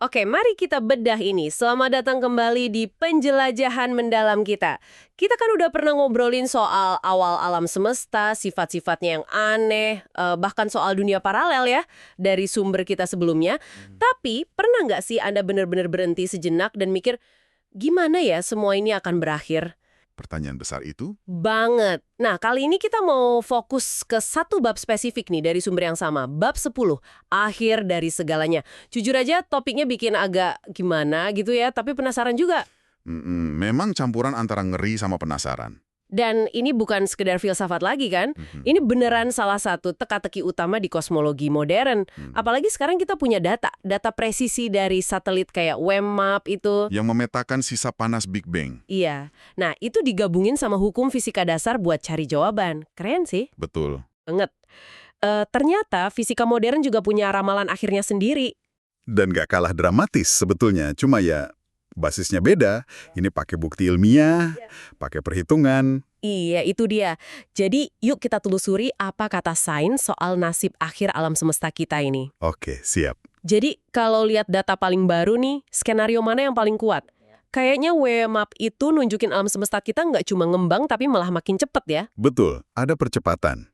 Oke, mari kita bedah ini. Selamat datang kembali di penjelajahan mendalam kita. Kita kan udah pernah ngobrolin soal awal alam semesta, sifat-sifatnya yang aneh, bahkan soal dunia paralel ya, dari sumber kita sebelumnya. Tapi, pernah nggak sih Anda benar-benar berhenti sejenak dan mikir, gimana ya semua ini akan berakhir? Pertanyaan besar itu? Banget. Nah, kali ini kita mau fokus ke satu bab spesifik nih dari sumber yang sama. Bab 10, akhir dari segalanya. Jujur aja topiknya bikin agak gimana gitu ya, tapi penasaran juga. Memang campuran antara ngeri sama penasaran. Dan ini bukan sekedar filsafat lagi kan? Ini beneran salah satu teka-teki utama di kosmologi modern. Apalagi sekarang kita punya data presisi dari satelit kayak WMAP itu. Yang memetakan sisa panas Big Bang. Iya. Nah, itu digabungin sama hukum fisika dasar buat cari jawaban. Keren sih. Betul. Banget. Ternyata fisika modern juga punya ramalan akhirnya sendiri. Dan gak kalah dramatis sebetulnya, cuma ya basisnya beda. Ini pakai bukti ilmiah, pakai perhitungan. Iya, itu dia. Jadi, yuk kita telusuri apa kata sains soal nasib akhir alam semesta kita ini. Oke, siap. Jadi, kalau lihat data paling baru nih, skenario mana yang paling kuat? Kayaknya WMAP itu nunjukin alam semesta kita nggak cuma ngembang, tapi malah makin cepet ya. Betul, ada percepatan.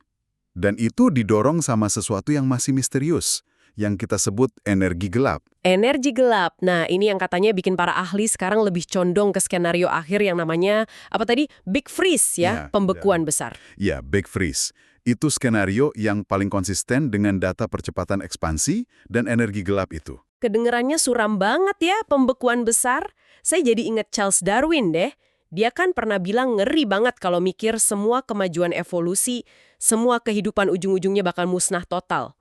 Dan itu didorong sama sesuatu yang masih misterius, yang kita sebut energi gelap. Energi gelap. Nah, ini yang katanya bikin para ahli sekarang lebih condong ke skenario akhir yang namanya, apa tadi? Big Freeze ya, pembekuan besar. Ya, Big Freeze. Itu skenario yang paling konsisten dengan data percepatan ekspansi dan energi gelap itu. Kedengerannya suram banget ya, pembekuan besar. Saya jadi ingat Charles Darwin deh. Dia kan pernah bilang ngeri banget kalau mikir semua kemajuan evolusi, semua kehidupan ujung-ujungnya bakal musnah total.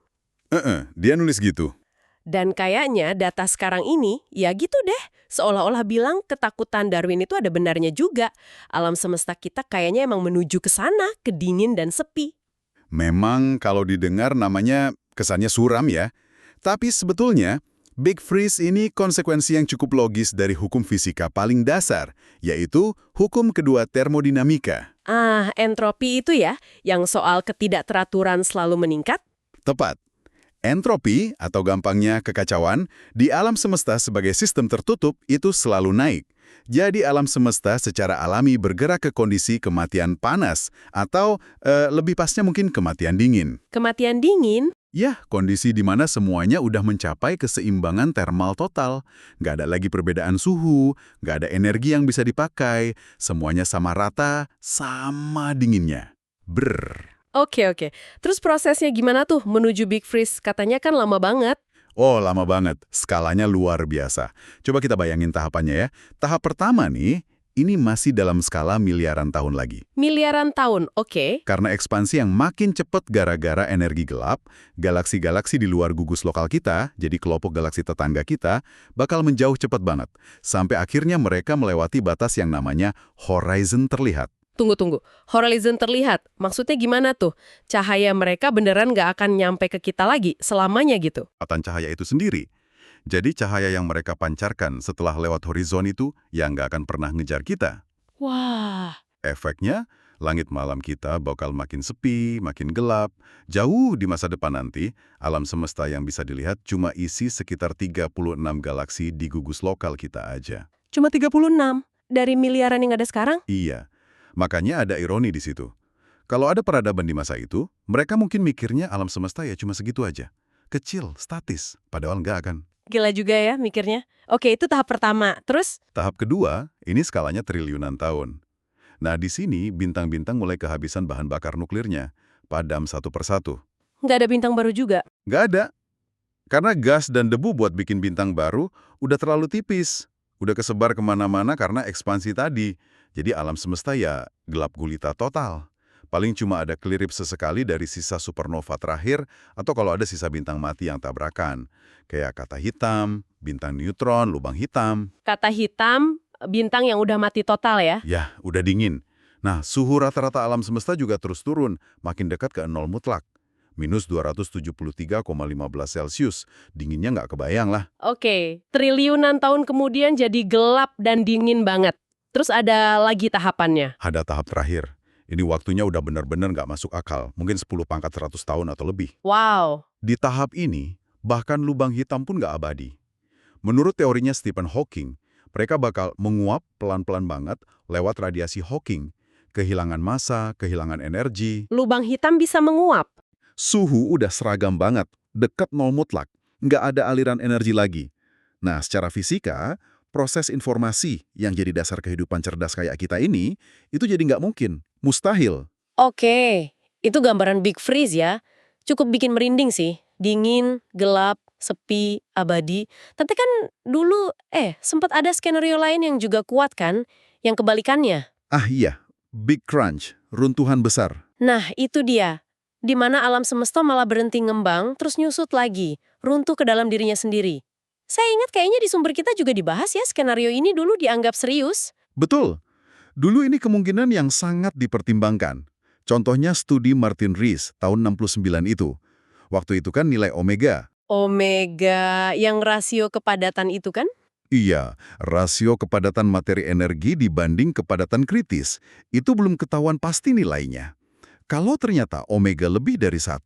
Dia nulis gitu. Dan kayaknya data sekarang ini, ya gitu deh. Seolah-olah bilang ketakutan Darwin itu ada benarnya juga. Alam semesta kita kayaknya emang menuju ke sana, ke dingin dan sepi. Memang kalau didengar namanya kesannya suram ya. Tapi sebetulnya, Big Freeze ini konsekuensi yang cukup logis dari hukum fisika paling dasar, yaitu hukum kedua termodinamika. Ah, entropi itu ya, yang soal ketidakteraturan selalu meningkat? Tepat. Entropi, atau gampangnya kekacauan, di alam semesta sebagai sistem tertutup itu selalu naik. Jadi alam semesta secara alami bergerak ke kondisi kematian panas, atau lebih pasnya mungkin kematian dingin. Kematian dingin? Ya, kondisi di mana semuanya udah mencapai keseimbangan termal total. Nggak ada lagi perbedaan suhu, nggak ada energi yang bisa dipakai, semuanya sama rata, sama dinginnya. Oke. Terus prosesnya gimana tuh menuju Big Freeze? Katanya kan lama banget. Oh, lama banget. Skalanya luar biasa. Coba kita bayangin tahapannya ya. Tahap pertama nih, ini masih dalam skala miliaran tahun lagi. Miliaran tahun, oke. Karena ekspansi yang makin cepat gara-gara energi gelap, galaksi-galaksi di luar gugus lokal kita, jadi kelompok galaksi tetangga kita, bakal menjauh cepat banget. Sampai akhirnya mereka melewati batas yang namanya horizon terlihat. Tunggu. Horizon terlihat. Maksudnya gimana tuh? Cahaya mereka beneran nggak akan nyampe ke kita lagi selamanya gitu? Kecepatan cahaya itu sendiri. Jadi cahaya yang mereka pancarkan setelah lewat horizon itu yang nggak akan pernah ngejar kita. Wah. Efeknya, langit malam kita bakal makin sepi, makin gelap. Jauh di masa depan nanti, alam semesta yang bisa dilihat cuma isi sekitar 36 galaksi di gugus lokal kita aja. Cuma 36? Dari miliaran yang ada sekarang? Iya. Makanya ada ironi di situ. Kalau ada peradaban di masa itu, mereka mungkin mikirnya alam semesta ya cuma segitu aja. Kecil, statis, padahal nggak kan. Gila juga ya mikirnya. Oke, itu tahap pertama. Terus? Tahap kedua, ini skalanya triliunan tahun. Nah, di sini bintang-bintang mulai kehabisan bahan bakar nuklirnya, padam satu persatu. Nggak ada bintang baru juga? Nggak ada. Karena gas dan debu buat bikin bintang baru udah terlalu tipis. Udah kesebar kemana-mana karena ekspansi tadi. Jadi alam semesta ya gelap gulita total. Paling cuma ada kelirip sesekali dari sisa supernova terakhir atau kalau ada sisa bintang mati yang tabrakan. Kayak kata hitam, bintang neutron, lubang hitam. Kata hitam, bintang yang udah mati total ya? Ya, udah dingin. Nah, suhu rata-rata alam semesta juga terus turun, makin dekat ke nol mutlak. Minus 273,15 Celcius. Dinginnya nggak kebayang lah. Oke, triliunan tahun kemudian jadi gelap dan dingin banget. Terus ada lagi tahapannya? Ada tahap terakhir. Ini waktunya udah benar-benar nggak masuk akal. Mungkin 10 pangkat 100 tahun atau lebih. Wow. Di tahap ini, bahkan lubang hitam pun nggak abadi. Menurut teorinya Stephen Hawking, mereka bakal menguap pelan-pelan banget lewat radiasi Hawking. Kehilangan massa, kehilangan energi. Lubang hitam bisa menguap. Suhu udah seragam banget, dekat nol mutlak. Nggak ada aliran energi lagi. Nah, secara fisika, proses informasi yang jadi dasar kehidupan cerdas kayak kita ini, itu jadi nggak mungkin, mustahil. Oke, itu gambaran Big Freeze ya. Cukup bikin merinding sih. Dingin, gelap, sepi, abadi. Tapi kan dulu, sempat ada skenario lain yang juga kuat kan? Yang kebalikannya. Ah iya, Big Crunch, runtuhan besar. Nah, itu dia. Di mana alam semesta malah berhenti ngembang, terus nyusut lagi, runtuh ke dalam dirinya sendiri. Saya ingat kayaknya di sumber kita juga dibahas ya, skenario ini dulu dianggap serius. Betul. Dulu ini kemungkinan yang sangat dipertimbangkan. Contohnya studi Martin Rees tahun 69 itu. Waktu itu kan nilai omega. Omega, yang rasio kepadatan itu kan? Iya, rasio kepadatan materi energi dibanding kepadatan kritis. Itu belum ketahuan pasti nilainya. Kalau ternyata omega lebih dari 1,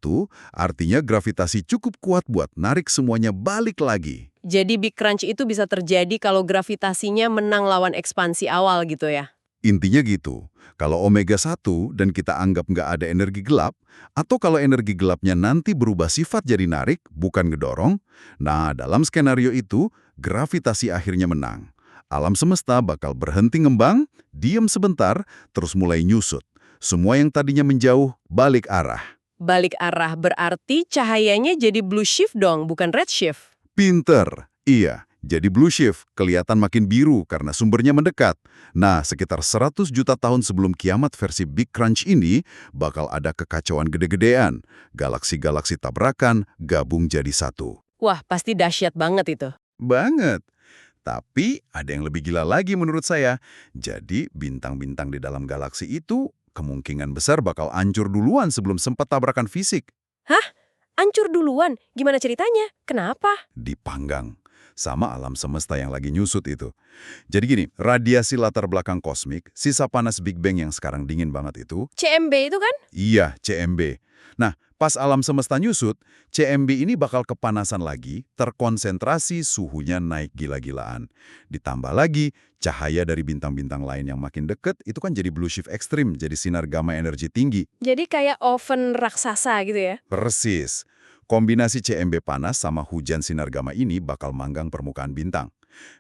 artinya gravitasi cukup kuat buat narik semuanya balik lagi. Jadi Big Crunch itu bisa terjadi kalau gravitasinya menang lawan ekspansi awal gitu ya? Intinya gitu, kalau omega 1 dan kita anggap nggak ada energi gelap, atau kalau energi gelapnya nanti berubah sifat jadi narik, bukan ngedorong, nah dalam skenario itu, gravitasi akhirnya menang. Alam semesta bakal berhenti ngembang, diam sebentar, terus mulai nyusut. Semua yang tadinya menjauh, balik arah. Balik arah berarti cahayanya jadi blue shift dong, bukan red shift. Pinter, iya. Jadi blue shift kelihatan makin biru karena sumbernya mendekat. Nah, sekitar 100 juta tahun sebelum kiamat versi Big Crunch ini, bakal ada kekacauan gede-gedean. Galaksi-galaksi tabrakan, gabung jadi satu. Wah, pasti dahsyat banget itu. Banget. Tapi ada yang lebih gila lagi menurut saya. Jadi bintang-bintang di dalam galaksi itu kemungkinan besar bakal hancur duluan sebelum sempat tabrakan fisik. Hah? Hancur duluan? Gimana ceritanya? Kenapa? Dipanggang sama alam semesta yang lagi nyusut itu. Jadi gini, radiasi latar belakang kosmik, sisa panas Big Bang yang sekarang dingin banget itu, CMB itu kan? iya, CMB. Nah, pas alam semesta nyusut, CMB ini bakal kepanasan lagi, terkonsentrasi, suhunya naik gila-gilaan. Ditambah lagi, cahaya dari bintang-bintang lain yang makin deket, itu kan jadi blue shift ekstrim, jadi sinar gamma energi tinggi. Jadi kayak oven raksasa gitu ya? Persis. Kombinasi CMB panas sama hujan sinar gamma ini bakal manggang permukaan bintang.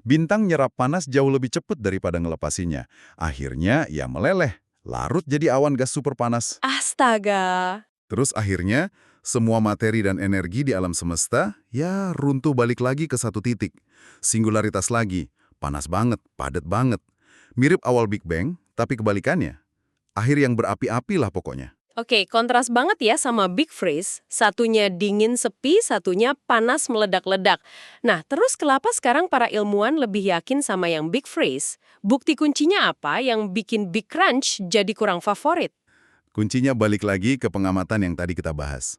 Bintang nyerap panas jauh lebih cepat daripada ngelepasinya. Akhirnya, ya meleleh. Larut jadi awan gas super panas. Astaga. Terus akhirnya, semua materi dan energi di alam semesta, ya runtuh balik lagi ke satu titik. Singularitas lagi. Panas banget, padat banget. Mirip awal Big Bang, tapi kebalikannya. Akhir yang berapi-api lah pokoknya. Oke, kontras banget ya sama Big Freeze. Satunya dingin sepi, satunya panas meledak-ledak. Nah, terus kenapa sekarang para ilmuwan lebih yakin sama yang Big Freeze? Bukti kuncinya apa yang bikin Big Crunch jadi kurang favorit? Kuncinya balik lagi ke pengamatan yang tadi kita bahas.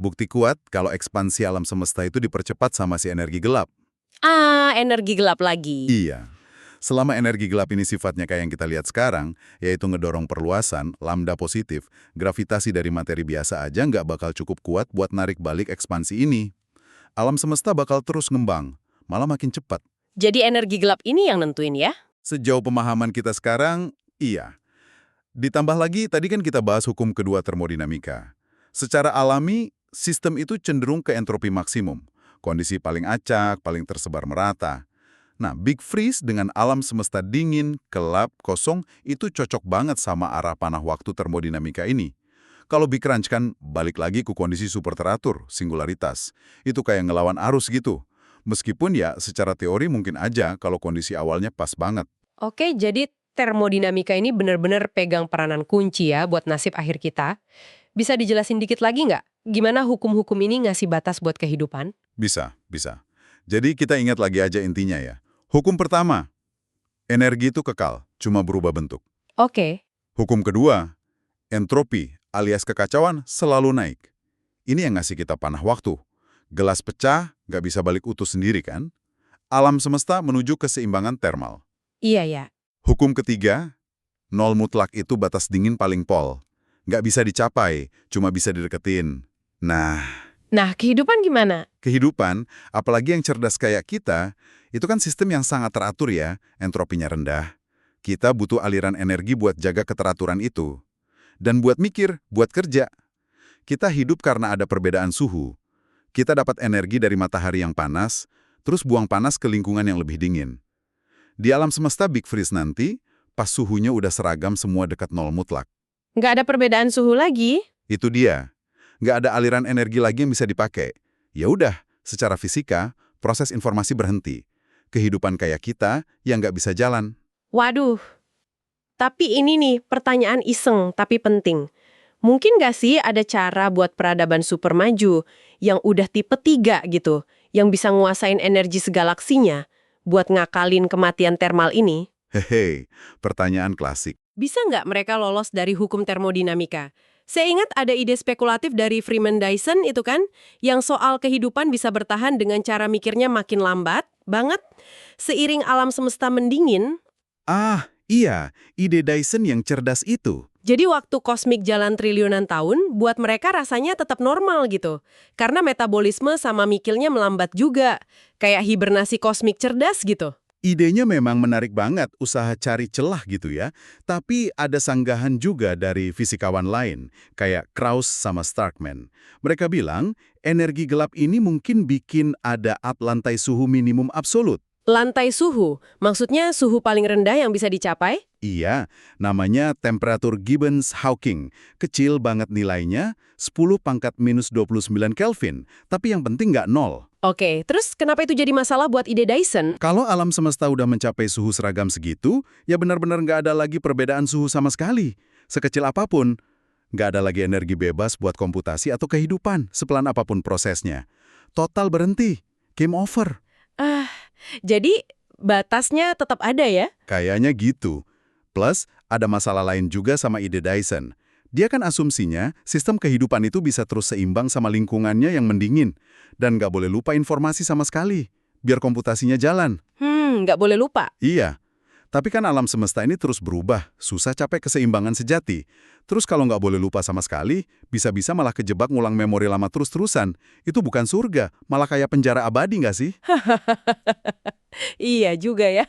Bukti kuat kalau ekspansi alam semesta itu dipercepat sama si energi gelap. Ah, energi gelap lagi. Iya. Selama energi gelap ini sifatnya kayak yang kita lihat sekarang, yaitu ngedorong perluasan, lambda positif, gravitasi dari materi biasa aja nggak bakal cukup kuat buat narik balik ekspansi ini. Alam semesta bakal terus ngembang, malah makin cepat. Jadi energi gelap ini yang nentuin ya? Sejauh pemahaman kita sekarang, iya. Ditambah lagi, tadi kan kita bahas hukum kedua termodinamika. Secara alami, sistem itu cenderung ke entropi maksimum. Kondisi paling acak, paling tersebar merata. Nah, Big Freeze dengan alam semesta dingin, gelap, kosong, itu cocok banget sama arah panah waktu termodinamika ini. Kalau Big Crunch kan balik lagi ke kondisi super teratur, singularitas. Itu kayak ngelawan arus gitu. Meskipun ya secara teori mungkin aja kalau kondisi awalnya pas banget. Oke, jadi termodinamika ini benar-benar pegang peranan kunci ya buat nasib akhir kita. Bisa dijelasin dikit lagi nggak? Gimana hukum-hukum ini ngasih batas buat kehidupan? Bisa, bisa. Jadi kita ingat lagi aja intinya ya. Hukum pertama, energi itu kekal, cuma berubah bentuk. Oke. Hukum kedua, entropi alias kekacauan selalu naik. Ini yang ngasih kita panah waktu. Gelas pecah, nggak bisa balik utuh sendiri kan? Alam semesta menuju keseimbangan termal. Iya ya. Hukum ketiga, nol mutlak itu batas dingin paling pol. Nggak bisa dicapai, cuma bisa dideketin. Nah, Nah, kehidupan gimana? Kehidupan, apalagi yang cerdas kayak kita, itu kan sistem yang sangat teratur ya, entropinya rendah. Kita butuh aliran energi buat jaga keteraturan itu. Dan buat mikir, buat kerja. Kita hidup karena ada perbedaan suhu. Kita dapat energi dari matahari yang panas, terus buang panas ke lingkungan yang lebih dingin. Di alam semesta Big Freeze nanti, pas suhunya udah seragam semua dekat nol mutlak. Nggak ada perbedaan suhu lagi? Itu dia. Nggak ada aliran energi lagi yang bisa dipakai. Ya udah, secara fisika, proses informasi berhenti. Kehidupan kayak kita yang nggak bisa jalan. Waduh. Tapi ini nih, pertanyaan iseng tapi penting. Mungkin nggak sih ada cara buat peradaban super maju yang udah tipe 3 gitu, yang bisa nguasain energi segalaksinya buat ngakalin kematian termal ini? Hehe, pertanyaan klasik. Bisa nggak mereka lolos dari hukum termodinamika? Saya ingat ada ide spekulatif dari Freeman Dyson itu kan, yang soal kehidupan bisa bertahan dengan cara mikirnya makin lambat banget. Seiring alam semesta mendingin, Ah, iya, ide Dyson yang cerdas itu. jadi waktu kosmik jalan triliunan tahun, buat mereka rasanya tetap normal gitu. Karena metabolisme sama mikirnya melambat juga. Kayak hibernasi kosmik cerdas gitu. Idenya memang menarik banget, usaha cari celah gitu ya. Tapi ada sanggahan juga dari fisikawan lain, kayak Krauss sama Starkman. Mereka bilang, energi gelap ini mungkin bikin ada lantai suhu minimum absolut. Lantai suhu, maksudnya suhu paling rendah yang bisa dicapai? Iya, namanya temperatur Gibbons-Hawking. Kecil banget nilainya, 10 pangkat minus 29 Kelvin. Tapi yang penting nggak nol. Oke, terus kenapa itu jadi masalah buat ide Dyson? Kalau alam semesta udah mencapai suhu seragam segitu, ya benar-benar nggak ada lagi perbedaan suhu sama sekali. Sekecil apapun, nggak ada lagi energi bebas buat komputasi atau kehidupan, sepelan apapun prosesnya. Total berhenti, game over. Ah, jadi batasnya tetap ada ya? Kayaknya gitu. Plus, ada masalah lain juga sama ide Dyson. Dia kan asumsinya sistem kehidupan itu bisa terus seimbang sama lingkungannya yang mendingin. Dan nggak boleh lupa informasi sama sekali, biar komputasinya jalan. Nggak boleh lupa. Iya, tapi kan alam semesta ini terus berubah, susah capai keseimbangan sejati. Terus kalau nggak boleh lupa sama sekali, bisa-bisa malah kejebak ngulang memori lama terus-terusan. Itu bukan surga, malah kayak penjara abadi nggak sih? Iya juga ya.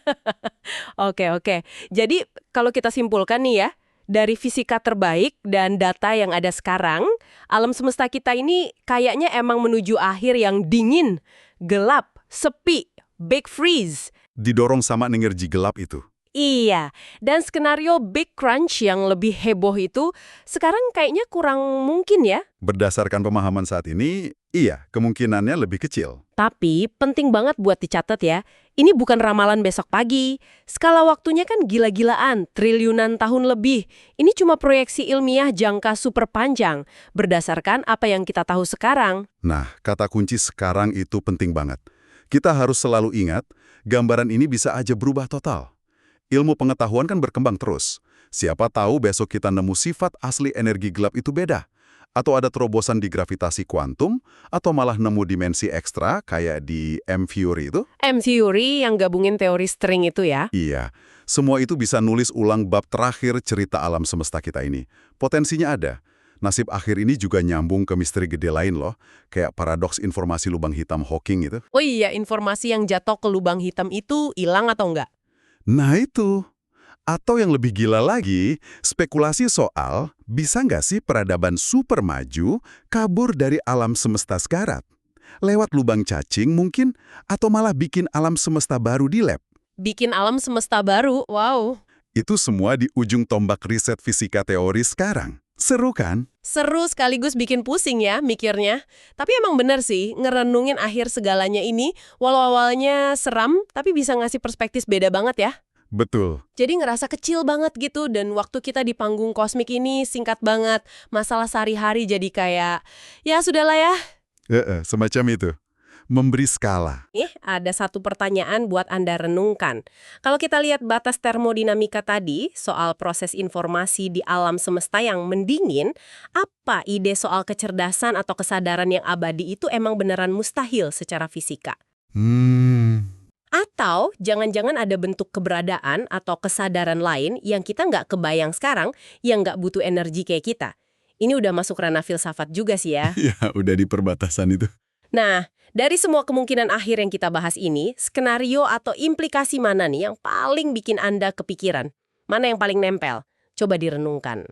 Oke. Jadi kalau kita simpulkan nih ya, dari fisika terbaik dan data yang ada sekarang, alam semesta kita ini kayaknya emang menuju akhir yang dingin, gelap, sepi, big freeze. Didorong sama energi gelap itu. Iya, dan skenario Big Crunch yang lebih heboh itu sekarang kayaknya kurang mungkin ya. Berdasarkan pemahaman saat ini, iya, kemungkinannya lebih kecil. Tapi penting banget buat dicatat ya, ini bukan ramalan besok pagi. Skala waktunya kan gila-gilaan, triliunan tahun lebih. Ini cuma proyeksi ilmiah jangka super panjang, berdasarkan apa yang kita tahu sekarang. Nah, kata kunci sekarang itu penting banget. Kita harus selalu ingat, gambaran ini bisa aja berubah total. Ilmu pengetahuan kan berkembang terus. Siapa tahu besok kita nemu sifat asli energi gelap itu beda. Atau ada terobosan di gravitasi kuantum, atau malah nemu dimensi ekstra kayak di M-theory itu. M-theory yang gabungin teori string itu ya. Iya, semua itu bisa nulis ulang bab terakhir cerita alam semesta kita ini. Potensinya ada. Nasib akhir ini juga nyambung ke misteri gede lain loh, kayak paradoks informasi lubang hitam Hawking itu. Oh iya, informasi yang jatuh ke lubang hitam itu hilang atau enggak? Nah itu. Atau yang lebih gila lagi, spekulasi soal bisa nggak sih peradaban super maju kabur dari alam semesta sekarat? Lewat lubang cacing mungkin, atau malah bikin alam semesta baru di lab? Bikin alam semesta baru, wow. Itu semua di ujung tombak riset fisika teori sekarang. Seru kan? Seru sekaligus bikin pusing ya mikirnya. Tapi emang bener sih, ngerenungin akhir segalanya ini, walau awalnya seram, tapi bisa ngasih perspektif beda banget ya. Betul. Jadi ngerasa kecil banget gitu, dan waktu kita di panggung kosmik ini singkat banget. Masalah sehari-hari jadi kayak, ya sudahlah ya. Semacam itu. Memberi skala. Ada satu pertanyaan buat Anda renungkan. Kalau kita lihat batas termodinamika tadi, soal proses informasi di alam semesta yang mendingin, apa ide soal kecerdasan atau kesadaran yang abadi itu emang beneran mustahil secara fisika? Atau jangan-jangan ada bentuk keberadaan atau kesadaran lain yang kita nggak kebayang sekarang, yang nggak butuh energi kayak kita. Ini udah masuk ranah filsafat juga sih ya. Ya, udah di perbatasan itu. Nah, dari semua kemungkinan akhir yang kita bahas ini, skenario atau implikasi mana nih yang paling bikin Anda kepikiran? Mana yang paling nempel? Coba direnungkan.